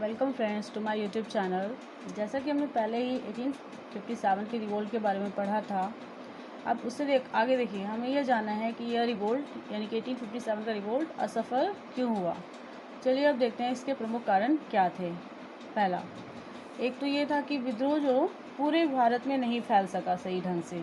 Welcome friends to my YouTube channel. जैसा कि हमने पहले ही 1857 के रिवोल्ट के बारे में पढ़ा था, अब उससे आगे देखिए हमें यह जानना है कि यह रिवोल्ट यानी कि 1857 का रिवोल्ट असफल क्यों हुआ। चलिए अब देखते हैं इसके प्रमुख कारण क्या थे। पहला, एक तो ये था कि विद्रोह जो पूरे भारत में नहीं फैल सका सही ढंग से,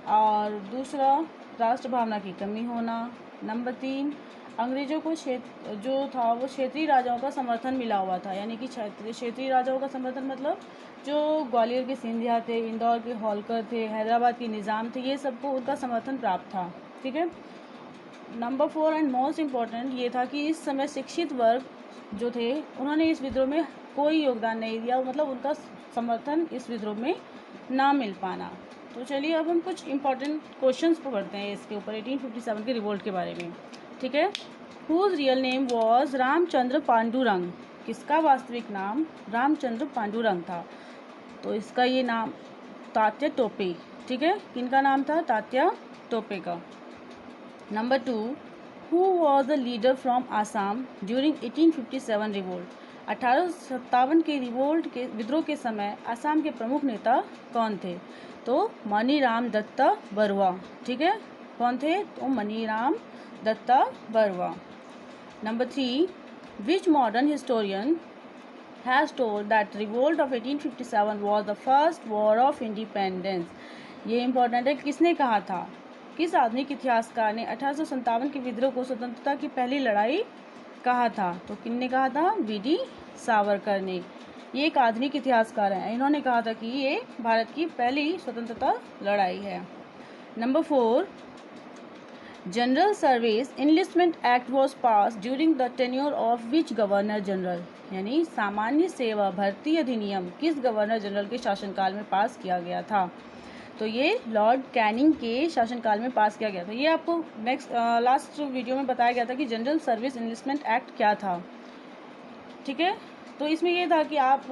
और दूसरा राष्ट्र भावना की कमी होना। नंबर 3, अंग्रेज़ों को वो क्षेत्रीय राजाओं का समर्थन मिला हुआ था, यानी कि क्षेत्रीय राजाओं का समर्थन मतलब जो ग्वालियर के सिंधिया थे, इंदौर के होलकर थे, हैदराबाद के निज़ाम थे, ये सबको उनका समर्थन प्राप्त था। ठीक है। नंबर 4 एंड मोस्ट इम्पॉर्टेंट ये था कि इस समय शिक्षित वर्ग जो थे उन्होंने इस विद्रोह में कोई योगदान नहीं दिया, मतलब उनका समर्थन इस विद्रोह में ना मिल पाना। तो चलिए अब हम कुछ इंपॉर्टेंट क्वेश्चंस पढ़ते हैं इसके ऊपर 1857 के रिवोल्ट के बारे में। ठीक है। Whose real name was Ramchandra Pandurang. किसका वास्तविक नाम रामचंद्र पांडुरंग था? तो इसका ये नाम तात्या टोपे। ठीक है, किनका नाम था? तात्या टोपे का। Number 2, who was the leader from Assam during 1857 revolt. 1857 के रिवोल्ट के विद्रोह के समय आसाम के प्रमुख नेता कौन थे? तो मनीराम दत्ता बरुआ। ठीक है, कौन थे? तो Maniram Dutta Barua. Number 3, which modern historian has told that revolt of 1857 was the first war of independence. ये इंपॉर्टेंट है, किसने कहा था? किस आधुनिक इतिहासकार ने 1857 के विद्रोह को स्वतंत्रता की पहली लड़ाई कहा था? तो किसने कहा था? वीडी सावरकर ने। ये एक आधुनिक इतिहासकार हैं, इन्होंने कहा था कि ये भारत की पहली स्वतंत्रता लड़ाई है। Number 4, general service enlistment act was pass during the tenure of which governor general. यानी सामान्य सेवा भर्ती अधिनियम किस गवर्नर जनरल के शासनकाल में पास किया गया था? तो ये लॉर्ड कैनिंग के शासनकाल में पास किया गया था। ये आपको लास्ट वीडियो में बताया गया था कि जनरल सर्विस इनलिस्टमेंट एक्ट क्या था। ठीक है, तो इसमें ये था कि आप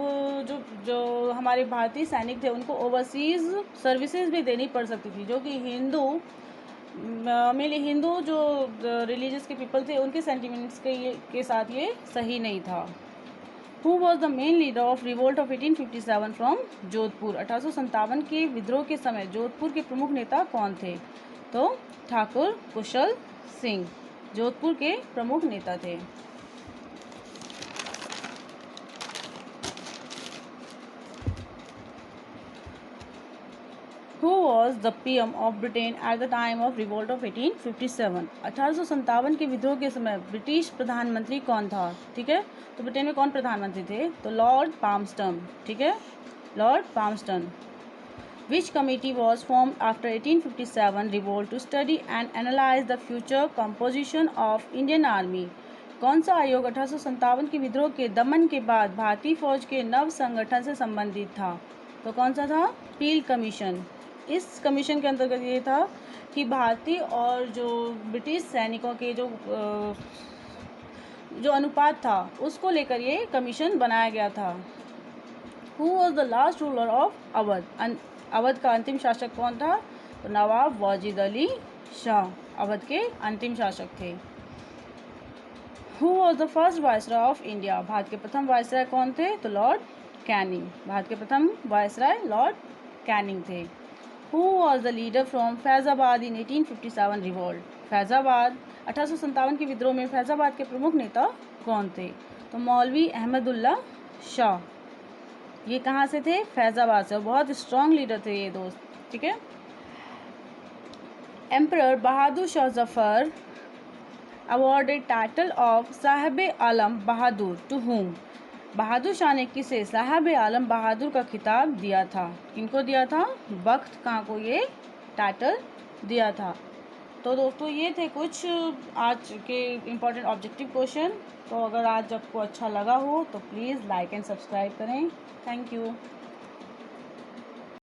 जो जो हमारे भारतीय सैनिक थे उनको ओवरसीज़ सर्विसेज भी देनी पड़ सकती थी, जो कि मेनली हिंदू जो रिलीजियस के पीपल थे उनके सेंटिमेंट्स के साथ ये सही नहीं था। Who was the main leader of revolt of 1857 from Jodhpur. 1857 के विद्रोह के समय जोधपुर के प्रमुख नेता कौन थे? तो ठाकुर कुशल सिंह जोधपुर के प्रमुख नेता थे। Who was the PM of Britain at the time of revolt of 1857? 1857 के विद्रोह के समय ब्रिटिश प्रधानमंत्री कौन था? ठीक है, तो ब्रिटेन में कौन प्रधानमंत्री थे? तो लॉर्ड पामस्टन। ठीक है, Lord Palmerston. Which committee was formed after 1857 revolt to study and analyze the future composition of Indian Army? कौन सा आयोग 1857 के विद्रोह के दमन के बाद भारतीय फौज के नव संगठन से संबंधित था? तो कौन सा था? पील कमीशन। इस कमीशन के अंतर्गत ये था कि भारतीय और जो ब्रिटिश सैनिकों के जो अनुपात था उसको लेकर ये कमीशन बनाया गया था। Who was the last ruler of Awadh. Awadh का अंतिम शासक कौन था? तो नवाब वाजिद अली शाह अवध के अंतिम शासक थे। Who was the first viceroy of India. Bharat के प्रथम वायसराय कौन थे? तो लॉर्ड कैनिंग। भारत के प्रथम वायसराय लॉर्ड कैनिंग थे। Who was the leader from Faizabad in 1857 revolt. Faizabad 1857 के विद्रोह में फैज़ाबाद के प्रमुख नेता कौन थे? तो मौलवी अहमदुल्ला शाह। ये कहाँ से थे? फैज़ाबाद से। बहुत स्ट्रॉन्ग लीडर थे ये दोस्त। ठीक है। Emperor Bahadur Shah Zafar awarded title of Sahib Alam Bahadur to whom? Bahadur Shah ने किसे साहिब आलम बहादुर का खिताब दिया था? किनको दिया था? बख्त खां को ये टाइटल दिया था। तो दोस्तों ये थे कुछ आज के इम्पोर्टेंट ऑब्जेक्टिव क्वेश्चन। तो अगर आज आपको अच्छा लगा हो तो प्लीज़ लाइक एंड सब्सक्राइब करें। Thank you.